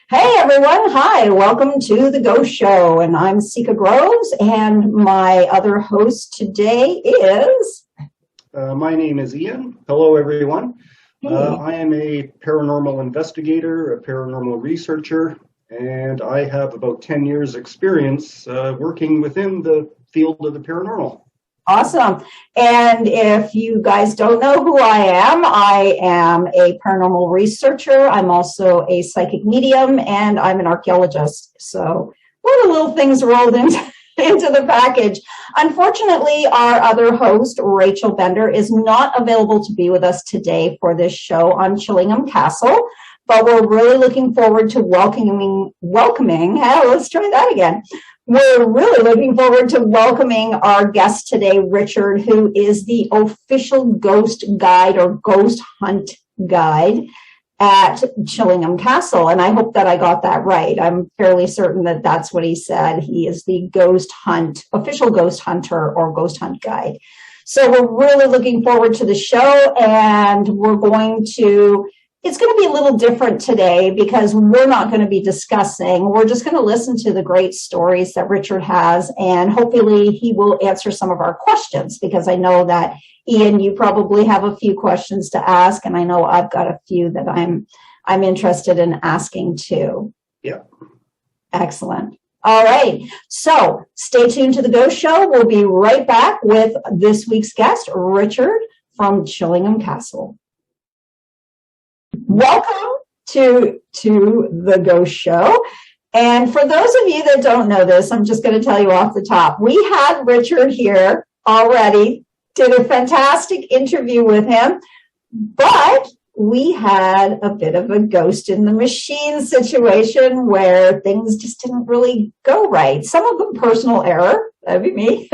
Hey everyone, hi, welcome to the Ghost Show, and I'm Sika Groves, and my other host today is... My name is Ian. Hello, everyone. Hey. I am a paranormal investigator, a paranormal researcher, and I have about 10 years experience working within the field of the paranormal. Awesome. And if you guys don't know who I am a paranormal researcher. I'm also a psychic medium, and I'm an archaeologist. So a lot of little things rolled into, into the package. Unfortunately, our other host, Rachel Bender, is not available to be with us today for this show on Chillingham Castle, but we're really looking forward to welcoming, let's try that again. We're really looking forward to welcoming our guest today, Richard, who is the official ghost guide or ghost hunt guide at Chillingham Castle. And I hope that I got that right. I'm fairly certain that that's what he said. He is the official ghost hunter or ghost hunt guide. So we're really looking forward to the show, and it's going to be a little different today because we're not going to be discussing. We're just going to listen to the great stories that Richard has, and hopefully he will answer some of our questions, because I know that, Ian, you probably have a few questions to ask, and I know I've got a few that I'm interested in asking too. Yeah. Excellent. All right. So stay tuned to the Ghost Show. We'll be right back with this week's guest, Richard from Chillingham Castle. Welcome to the Ghost Show. And for those of you that don't know this, I'm just going to tell you off the top. We had Richard here already, did a fantastic interview with him, but we had a bit of a ghost in the machine situation where things just didn't really go right. Some of them personal error, that'd be me.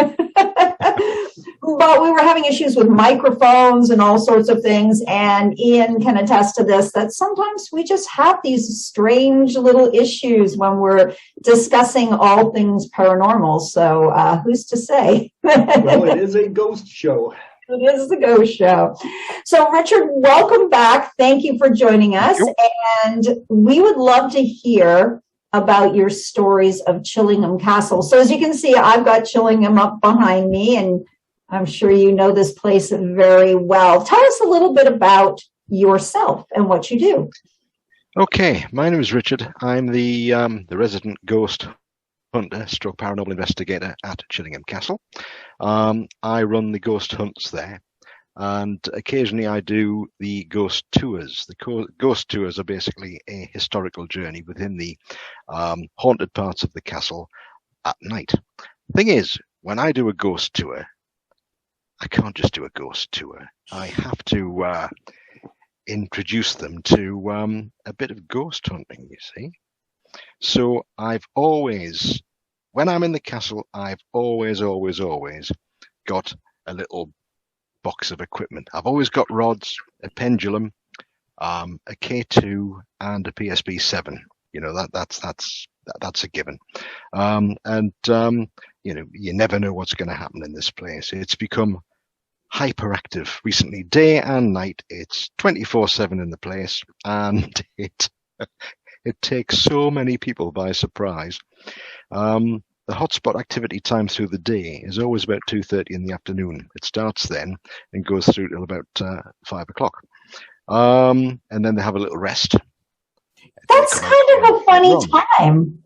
But we were having issues with microphones and all sorts of things, and Ian can attest to this, that sometimes we just have these strange little issues when we're discussing all things paranormal. So who's to say? Well, it is a ghost show. It is the Ghost Show. So, Richard, welcome back. Thank you for joining us. And we would love to hear about your stories of Chillingham Castle. So, as you can see, I've got Chillingham up behind me, and I'm sure you know this place very well. Tell us a little bit about yourself and what you do. Okay, my name is Richard. I'm the resident ghost hunter stroke paranormal investigator at Chillingham Castle. I run the ghost hunts there, and occasionally I do the ghost tours. The ghost tours are basically a historical journey within the haunted parts of the castle at night. Thing is, when I do a ghost tour, I can't just do a ghost tour. I have to introduce them to a bit of ghost hunting, you see. So when I'm in the castle, I've always got a little box of equipment. I've always got rods, a pendulum, a K2, and a PSB7. You know, that's a given. You know, you never know what's going to happen in this place. It's become hyperactive recently, day and night. It's 24/7 in the place, and it takes so many people by surprise. The hotspot activity time through the day is always about 2:30 in the afternoon. It starts then and goes through till about 5 o'clock. And then they have a little rest. That's kind of a funny time.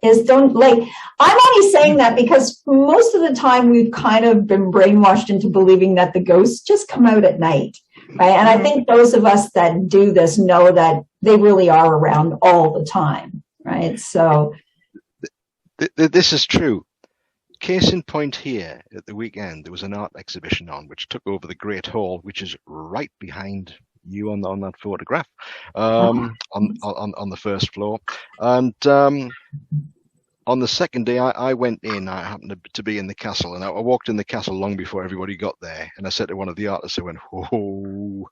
I'm only saying that because most of the time we've kind of been brainwashed into believing that the ghosts just come out at night, right? And I think those of us that do this know that they really are around all the time, right? So this is true. Case in point here, at the weekend, there was an art exhibition on which took over the Great Hall, which is right behind you on that photograph, on the first floor. And on the second day, I went in. I happened to be in the castle, and I walked in the castle long before everybody got there. And I said to one of the artists, I went, "Oh,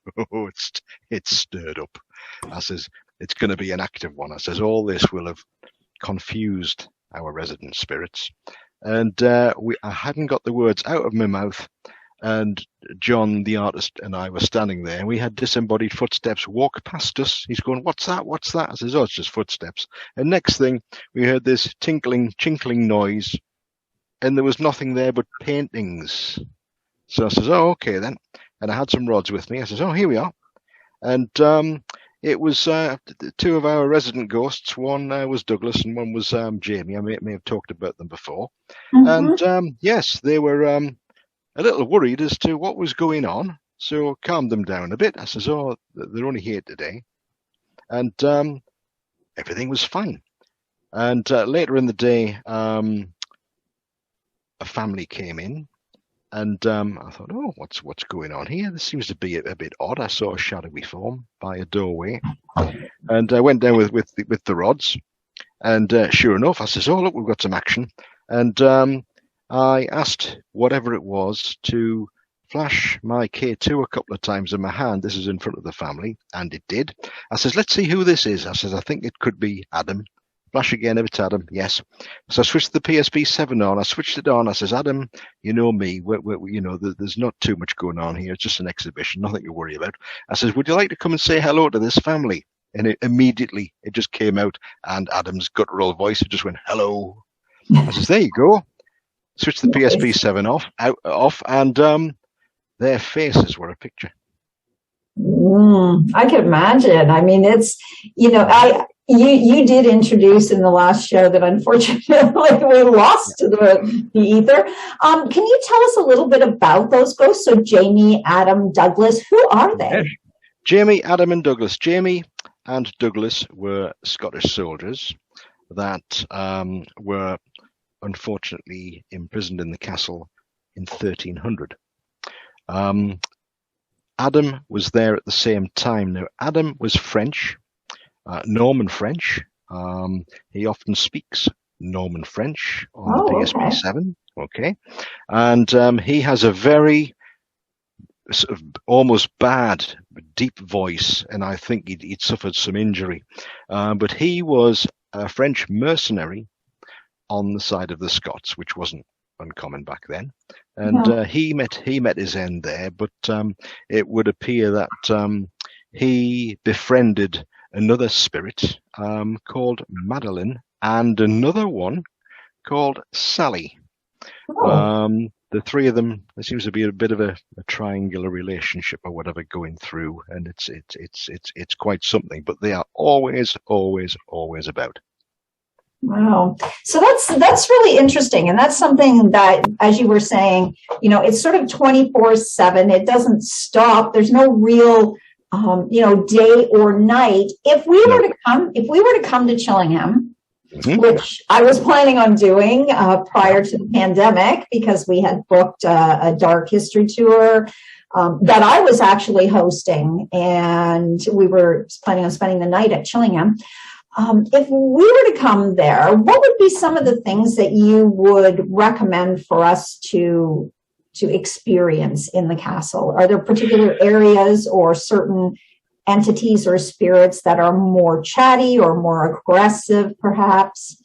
it's stirred up." I says, "It's going to be an active one." I says, "All this will have confused our resident spirits." And I hadn't got the words out of my mouth, and John, the artist, and I were standing there, and we had disembodied footsteps walk past us. He's going, "What's that? What's that?" I says, "Oh, it's just footsteps." And next thing, we heard this tinkling, chinkling noise, and there was nothing there but paintings. So I says, "Oh, okay then." And I had some rods with me. I says, "Oh, here we are." And it was two of our resident ghosts. One was Douglas, and one was Jamie. I may have talked about them before. Mhm. And yes, they were a little worried as to what was going on. So calmed them down a bit. I says, "Oh, they're only here today." And everything was fine. And later in the day, a family came in. And I thought, "Oh, what's going on here? This seems to be a bit odd." I saw a shadowy form by a doorway, and I went down with the rods. And sure enough, I says, "Oh, look, we've got some action." And I asked whatever it was to flash my K2 a couple of times in my hand. This is in front of the family, and it did. I says, "Let's see who this is." I says, "I think it could be Adam." Flash again if it's Adam. Yes. So I switched the PSP 7 on. I switched it on. I says, "Adam, you know me. There's not too much going on here. It's just an exhibition. Nothing to worry about." I says, "Would you like to come and say hello to this family?" And immediately it just came out, and Adam's guttural voice, it just went, "Hello." I says, "There you go." Switched the PSP 7 off, and their faces were a picture. I can imagine. I mean, it's, you did introduce in the last show that unfortunately we lost to the ether. Can you tell us a little bit about those ghosts? So Jamie, Adam, Douglas, who are they? Yes. Jamie, Adam, and Douglas. Jamie and Douglas were Scottish soldiers that were unfortunately imprisoned in the castle in 1300. Adam was there at the same time. Now, Adam was French, Norman French. He often speaks Norman French on the PSP 7. Okay. And he has a very sort of almost bad, deep voice, and I think he'd suffered some injury. But he was a French mercenary on the side of the Scots, which wasn't uncommon back then. And he met his end there, but it would appear that he befriended another spirit called Madeline and another one called Sally. The three of them, there seems to be a bit of a triangular relationship or whatever going through, and it's quite something. But they are always about. Wow. So that's really interesting. And that's something that, as you were saying, it's sort of 24/7. It doesn't stop. There's no real, day or night. If we were to come to Chillingham, which I was planning on doing prior to the pandemic, because we had booked a dark history tour that I was actually hosting, and we were planning on spending the night at Chillingham. If we were to come there, what would be some of the things that you would recommend for us to experience in the castle? Are there particular areas or certain entities or spirits that are more chatty or more aggressive, perhaps?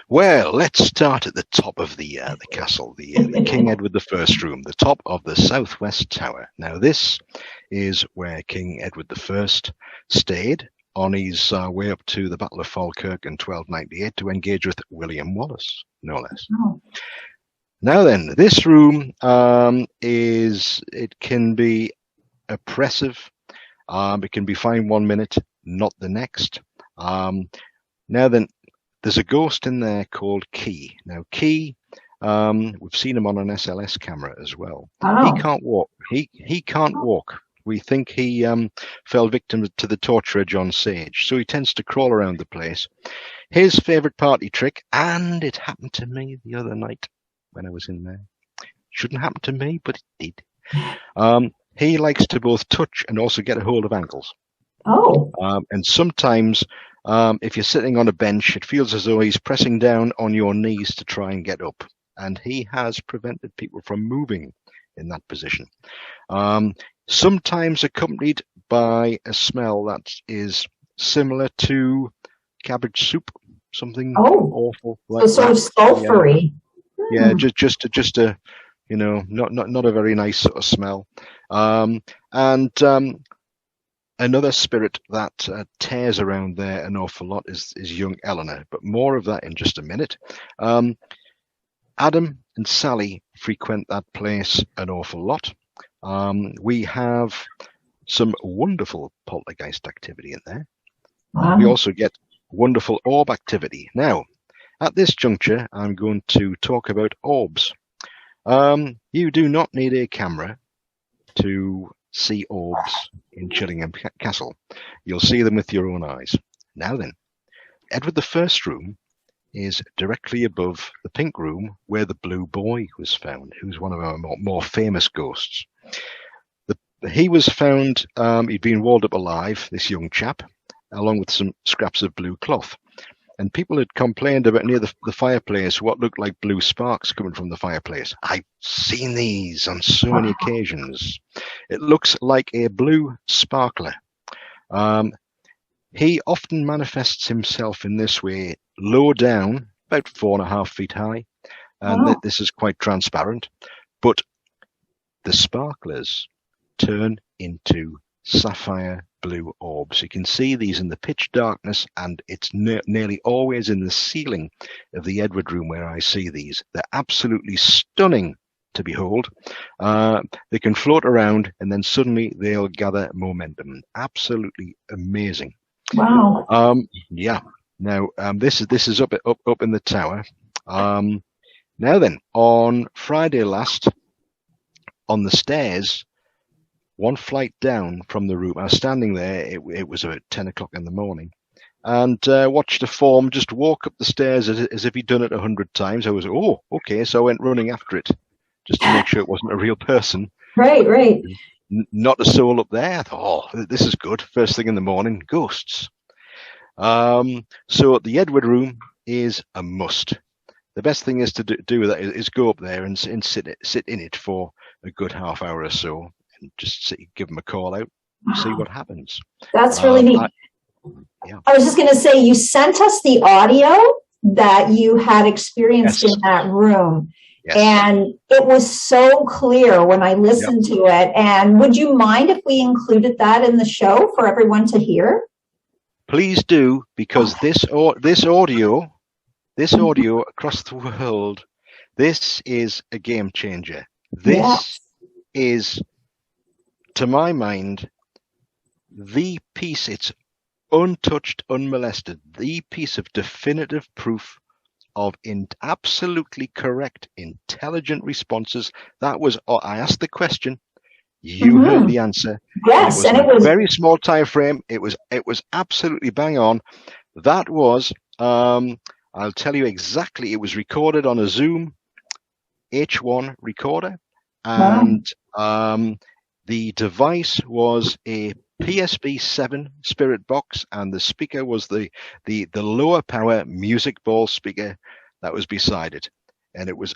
Well, let's start at the top of the castle, the King Edward I room, the top of the southwest tower. Now, this is where King Edward I stayed on his way up to the Battle of Falkirk in 1298 to engage with William Wallace, no less. Oh. Now then, this room it can be oppressive. It can be fine one minute, not the next. Now then, there's a ghost in there called Key. Now, Key, we've seen him on an SLS camera as well. Oh. He can't walk. He can't walk. We think he fell victim to the torturer John Sage, so he tends to crawl around the place. His favourite party trick, and it happened to me the other night when I was in there. Shouldn't happen to me, but it did. He likes to both touch and also get a hold of ankles. Oh. And sometimes, if you're sitting on a bench, it feels as though he's pressing down on your knees to try and get up. And he has prevented people from moving in that position. Sometimes accompanied by a smell that is similar to cabbage soup, something awful like so sort of sulfury. Yeah, just a Not a very nice sort of smell. And another spirit that tears around there an awful lot is young Eleanor, but more of that in just a minute. Adam and Sally frequent that place an awful lot. We have some wonderful poltergeist activity in there. Wow. We also get wonderful orb activity. Now, at this juncture, I'm going to talk about orbs. You do not need a camera to see orbs in Chillingham Castle. You'll see them with your own eyes. Now then, Edward the First room is directly above the pink room where the blue boy was found, who's one of our more famous ghosts. He was found, he'd been walled up alive, this young chap, along with some scraps of blue cloth. And people had complained about near the fireplace what looked like blue sparks coming from the fireplace. I've seen these on so many occasions. It looks like a blue sparkler. He often manifests himself in this way, low down, about 4.5 feet high. And this is quite transparent. But the sparklers turn into sapphire blue orbs. You can see these in the pitch darkness, and it's nearly always in the ceiling of the Edward room where I see these. They're absolutely stunning to behold. They can float around and then suddenly they'll gather momentum. Absolutely amazing. Wow. Yeah. Now this is up in the tower. Now then, on Friday last, on the stairs, one flight down from the room, I was standing there, it was about 10 o'clock in the morning, and watched a form just walk up the stairs as if he'd done it 100 times. I was, oh, okay, so I went running after it, just to make sure it wasn't a real person. Right. Not a soul up there. I thought, oh, this is good. First thing in the morning, ghosts. So the Edward room is a must. The best thing is to do with that is go up there and sit in it for a good half hour or so, and just give them a call out, see what happens. That's really neat. I was just going to say, you sent us the audio that you had experienced in that room. Yes. And it was so clear when I listened to it. And would you mind if we included that in the show for everyone to hear? Please do, because this audio across the world, this is a game changer. This is, to my mind, the piece, it's untouched, unmolested, the piece of definitive proof of absolutely correct, intelligent responses. That was, I asked the question, you heard the answer. Yes, and it was a very small time frame. It was absolutely bang on. That was, I'll tell you exactly, it was recorded on a Zoom H1 recorder, and the device was a PSB-7 Spirit Box, and the speaker was the lower power music ball speaker that was beside it, and it was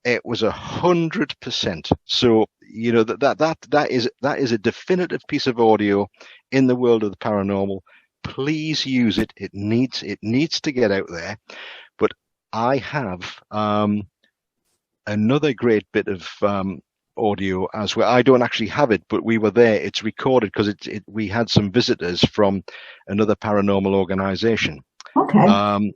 100%. So that is a definitive piece of audio in the world of the paranormal. Please use it. It needs to get out there. But I have another great bit of audio as well. I don't actually have it, but we were there. It's recorded because we had some visitors from another paranormal organization. Okay.